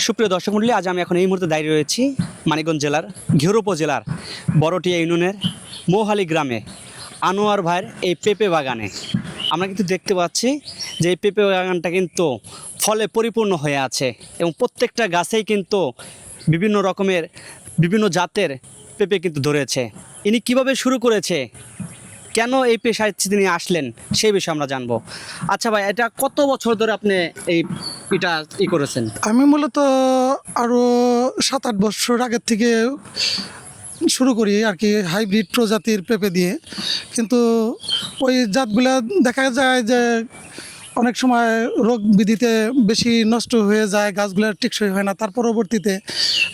সুপ্রিয় দর্শক মণ্ডলী, আজ আমি এখন এই মুহূর্তে দাঁড়িয়ে রয়েছি মানিকগঞ্জ জেলার ঘিওর উপজেলার বড়টিয়া ইউনিয়নের মৌহালি গ্রামে আনোয়ার ভাইয়ের এই পেঁপে বাগানে। আমরা কিন্তু দেখতে পাচ্ছি যে এই পেঁপে বাগানটা কিন্তু ফলে পরিপূর্ণ হয়ে আছে এবং প্রত্যেকটা গাছেই কিন্তু বিভিন্ন রকমের বিভিন্ন জাতের পেঁপে কিন্তু ধরেছে। ইনি কিভাবে শুরু করেছে, কেন এই পেশায় তিনি আসলেন, সেই বিষয়ে আমরা জানবো। আচ্ছা ভাই, এটা কত বছর ধরে আপনি এটা করেছেন? আমি মূলত আরও 7-8 বছর আগের থেকে শুরু করি আর কি, হাইব্রিড প্রজাতির পেঁপে দিয়ে। কিন্তু ওই জাতগুলা দেখা যায় যে অনেক সময় রোগ বিধিতে বেশি নষ্ট হয়ে যায়, গাছগুলোর টেকসই হয় না। তার পরবর্তীতে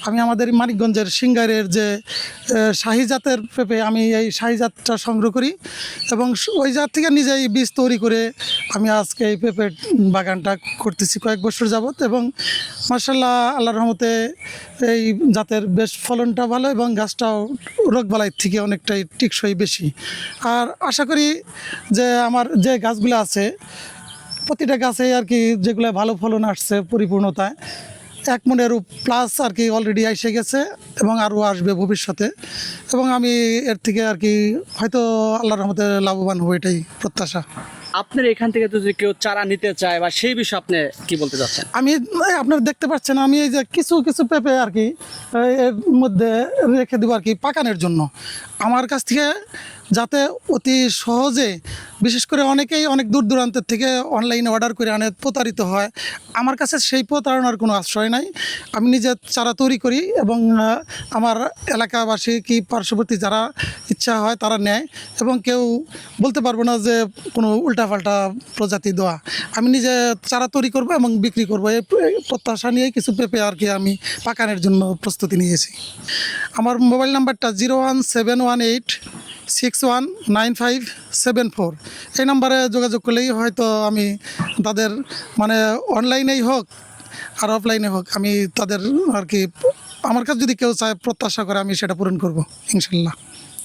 আমি আমাদের মানিকগঞ্জের সিঙ্গারের যে শাহি জাতের পেঁপে, আমি এই শাহি জাতটা সংগ্রহ করি এবং ওই জাত থেকে নিজেই বীজ তৈরি করে আমি আজকে এই পেঁপের বাগানটা করতেছি কয়েক বছর যাবত। এবং মার্শাল্লাহ, আল্লাহর রহমতে এই জাতের বেশ ফলনটা ভালো এবং গাছটাও রোগবালাই থেকে অনেকটাই টেকসই বেশি। আর আশা করি যে আমার যে গাছগুলো আছে প্রতিটা গাছেই আর কি, যেগুলো ভালো ফলন আসছে পরিপূর্ণতায় 1 মনের প্লাস আর কি অলরেডি এসে গেছে এবং আরও আসবে ভবিষ্যতে। এবং আমি এর থেকে আর কি হয়তো আল্লাহর রহমতে লাভবান হবো, এটাই প্রত্যাশা। আপনার এখান থেকে যদি কেউ চারা নিতে চায় বা সেই বিষয়ে আপনি কি বলতে চাচ্ছেন? আমি আপনারা দেখতে পাচ্ছেন, আমি এই যে কিছু কিছু পেঁপে আর কি এর মধ্যে রেখে দেবো আর কি পাকানোর জন্য, আমার কাছ থেকে, যাতে অতি সহজে, বিশেষ করে অনেকেই অনেক দূর দূরান্তের থেকে অনলাইনে অর্ডার করে আনে, প্রতারিত হয়। আমার কাছে সেই প্রতারণার কোনো আশ্রয় নাই। আমি নিজে চারা তৈরি করি এবং আমার এলাকাবাসী কি পার্শ্ববর্তী যারা ইচ্ছা হয় তারা নেয়, এবং কেউ বলতে পারবো না যে কোনো উল্টাপাল্টা প্রজাতি দেওয়া। আমি নিজে চারা তৈরি করব এবং বিক্রি করবো, এই প্রত্যাশা নিয়েই কিছু পেঁপে আর কি আমি পাকানোর জন্য প্রস্তুতি নিয়েছি। আমার মোবাইল নাম্বারটা 01718619574। এই নাম্বারে যোগাযোগ করলেই হয়তো আমি তাদের, মানে অনলাইনেই হোক আর অফলাইনে হোক, আমি তাদের আর কি, আমার কাছে যদি কেউ চায় প্রত্যাশা করে, আমি সেটা পূরণ করব ইনশাল্লাহ।